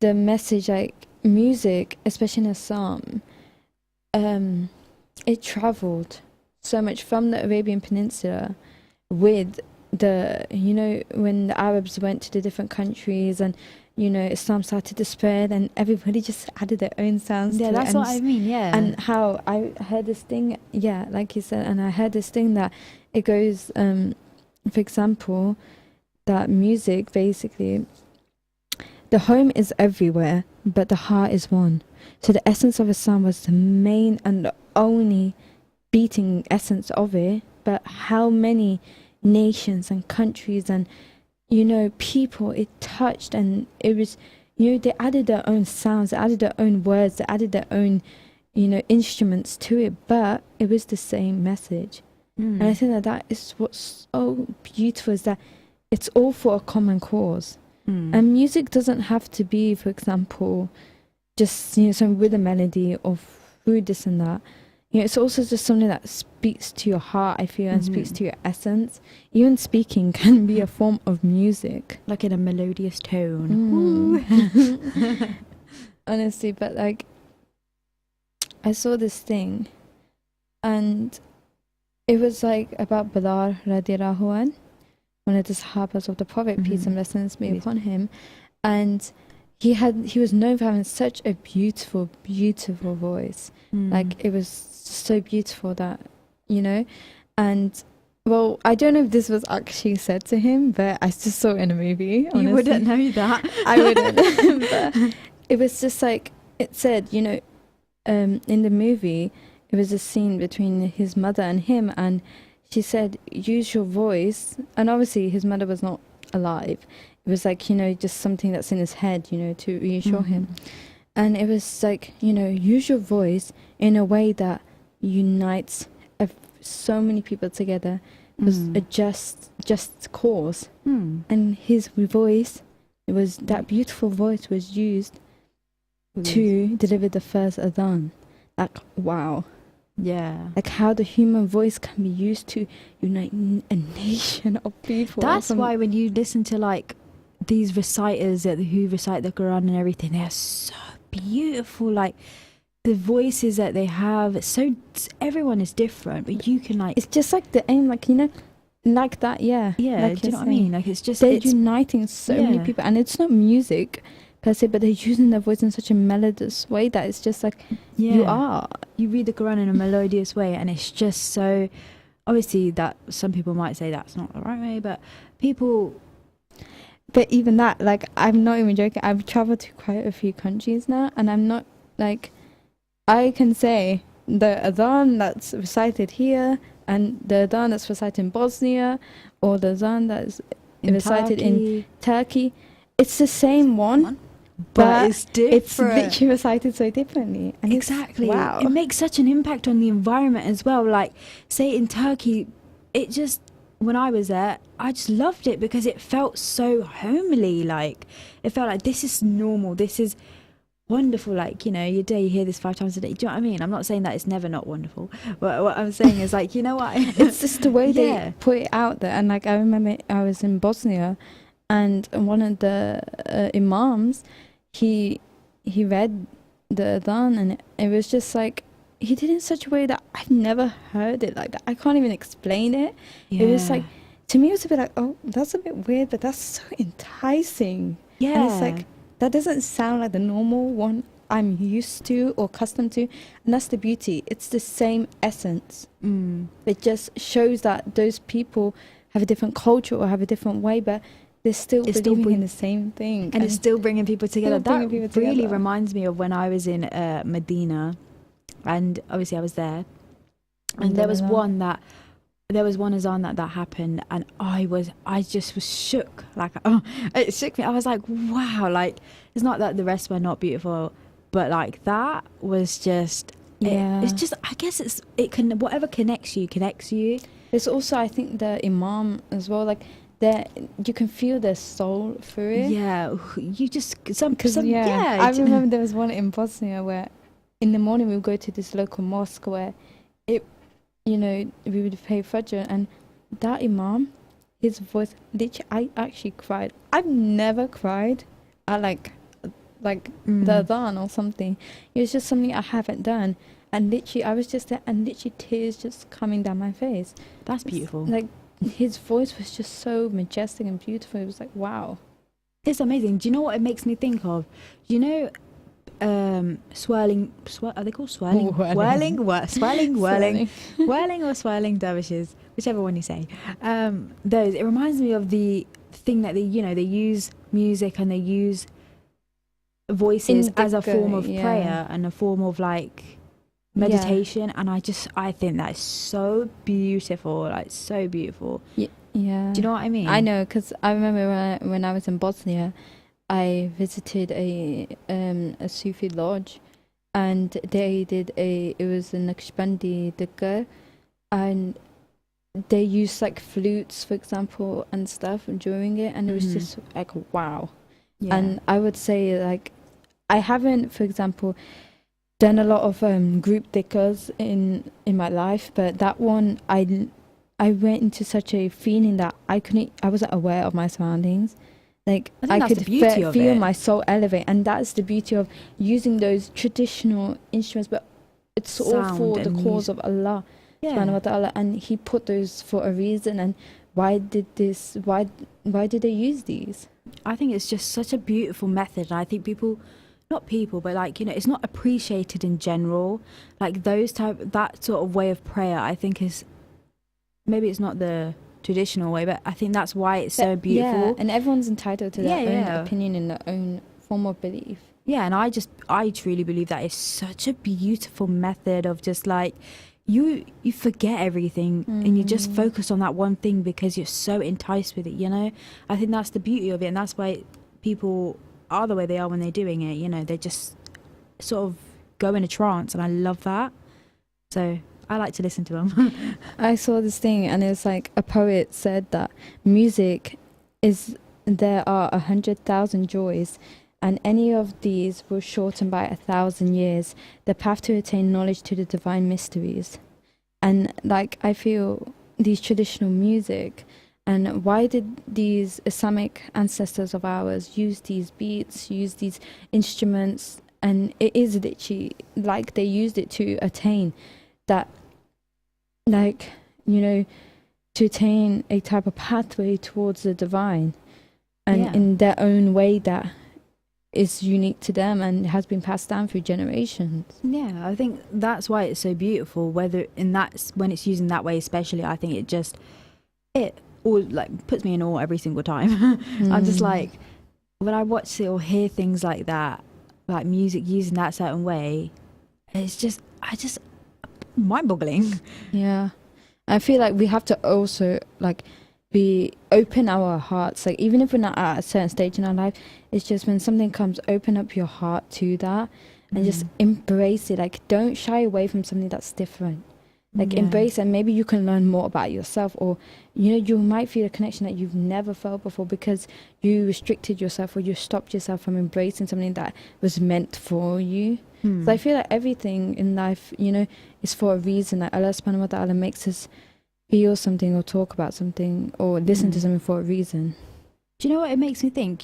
the message, like music, especially in Assam, it traveled so much from the Arabian Peninsula with when the Arabs went to the different countries, and Islam started to spread, and everybody just added their own sounds to it. Yeah, that's what I mean, yeah. And how I heard this thing, like you said, and I heard this thing that it goes, for example, that music, basically, the home is everywhere, but the heart is one. So the essence of Islam was the main and the only beating essence of it, but how many nations and countries and people it touched, and it was, they added their own sounds, they added their own words, they added their own instruments to it, but it was the same message. And I think that is what's so beautiful, is that it's all for a common cause. And music doesn't have to be, for example, just something with a melody or through this and that. It's also just something that speaks to your heart, I feel, and speaks to your essence. Even speaking can be a form of music, like in a melodious tone. Honestly, but like, I saw this thing, and it was like about Bilal radiallahu anh, one of the Sahabas of the Prophet, peace and blessings be upon him, and he was known for having such a beautiful, beautiful voice. Like, it was so beautiful that, and well, I don't know if this was actually said to him, but I just saw it in a movie. Honestly. You wouldn't know that. I wouldn't. But it was just like, it said, in the movie, it was a scene between his mother and him, and she said, use your voice. And obviously his mother was not alive. It was like, just something that's in his head, to reassure him. And it was like, use your voice in a way that unites so many people together. It was a just cause. And his voice, that beautiful voice was used to deliver the first adhan. Like, wow. Yeah. Like, how the human voice can be used to unite a nation of people. That's why when you listen to like these reciters who recite the Quran and everything, they are so beautiful. Like, the voices that they have, everyone is different, but you can like, it's just like the aim, like, like that. Yeah, do you know what I mean? Like, it's just, they're uniting so many people, and it's not music per se, but they're using their voice in such a melodious way that it's just like, you read the Quran in a melodious way, and it's just so, obviously that some people might say that's not the right way, but even that, like, I'm not even joking, I've traveled to quite a few countries now, and I'm not like, I can say the adhan that's recited here and the adhan that's recited in Bosnia, or the adhan that's recited in Turkey, it's the same one, but it's different. It's literally recited so differently. And Exactly. Wow. It makes such an impact on the environment as well. Like, say in Turkey, it just, when I was there, I just loved it because it felt so homely. Like, it felt like this is normal. This is wonderful. Like, you know, you hear this 5 times a day. Do you know what I mean? I'm not saying that it's never not wonderful. But what I'm saying is, like, you know what? It's just the way they put it out there. And like, I remember I was in Bosnia, and one of the imams, he read the adhan, and it was just like, he did it in such a way that I've never heard it like that. I can't even explain it. It was like, to me, it was a bit like, oh, that's a bit weird, but that's so enticing. Yeah. And it's like, that doesn't sound like the normal one I'm used to or accustomed to. And that's the beauty. It's the same essence. It just shows that those people have a different culture or have a different way, but they're still believing in the same thing. And it's still bringing people together. That people really together. reminds me of when I was in Medina, and obviously I was there, and there was one azan that happened, and I just was shook. Like, it shook me. I was like, wow, like, it's not that the rest were not beautiful, but like, that was just, it's just, I guess it can, whatever connects you. It's also, I think, the imam as well, like, you can feel their soul through it. Yeah, you just I remember there was one in Bosnia where in the morning we would go to this local mosque where we would pray Fajr, and that imam, his voice, literally, I actually cried. I've never cried at like the adhan or something. It was just something I haven't done, and literally I was just there, and literally tears just coming down my face. That's beautiful. Like, his voice was just so majestic and beautiful. It was like, wow. It's amazing. Do you know what it makes me think of? Do you know are they called swirling? Whirling or swirling dervishes, whichever one you say. Those, it reminds me of the thing that they use music and they use voices as a form of prayer and a form of like meditation, and I think that is so beautiful, like so beautiful. Yeah. Do you know what I mean? I know, because I remember when I was in Bosnia, I visited a Sufi lodge, and they did it was a Naqshbandi dhikr, and they used like flutes, for example, and stuff during it, and it was just like, wow. And I would say, like, I haven't, for example, done a lot of group dhikrs in my life, but that one I went into such a feeling that I wasn't aware of my surroundings. Like, I could feel my soul elevate, and that's the beauty of using those traditional instruments, but it's all for the cause of Allah, subhanahu wa ta'ala, and He put those for a reason. And why did they use these? I think it's just such a beautiful method, and I think but like, it's not appreciated in general. Like, that sort of way of prayer, I think is, maybe it's not the traditional way, but I think that's why it's so beautiful. Yeah, and everyone's entitled to their own opinion and their own form of belief. Yeah, and I truly believe that is such a beautiful method of just like, you forget everything and you just focus on that one thing because you're so enticed with it, I think that's the beauty of it, and that's why people are the way they are when they're doing it. They just sort of go in a trance, and I love that. So I like to listen to them. I saw this thing, and it's like, a poet said that music there are 100,000 joys, and any of these will shorten by 1,000 years the path to attain knowledge to the divine mysteries. And like, I feel these traditional music, and why did these Islamic ancestors of ours use these beats, use these instruments? And it is literally like they used it to attain that, like, to attain a type of pathway towards the divine, and in their own way that is unique to them and has been passed down through generations. Yeah, I think that's why it's so beautiful. When it's used in that way, especially, I think it all like puts me in awe every single time. I'm just like, when I watch it or hear things like that, like music used in that certain way, it's just, mind-boggling. Yeah. I feel like we have to also like be open our hearts. Like even if we're not at a certain stage in our life, it's just when something comes, open up your heart to that and just embrace it. Like don't shy away from something that's different. Like embrace, and maybe you can learn more about yourself, or you might feel a connection that you've never felt before because you restricted yourself or you stopped yourself from embracing something that was meant for you. So I feel like everything in life, is for a reason. Like Allah subhanahu wa ta'ala makes us feel something or talk about something or listen to something for a reason. Do you know what it makes me think?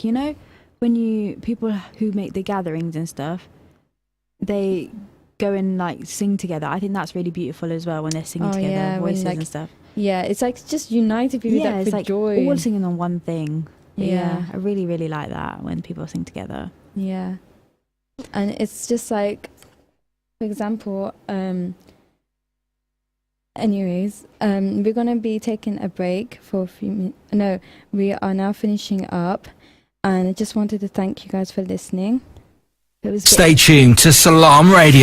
When people who make the gatherings and stuff, they go and like sing together. I think that's really beautiful as well when they're singing together, voices and stuff. Yeah, it's like just united people that it's like joy. all singing on one thing. Yeah, I really, really like that when people sing together. Yeah, and it's just like, for example, anyways, we're gonna be taking a break for a few minutes. No, we are now finishing up, and I just wanted to thank you guys for listening. Stay tuned to Salam Radio.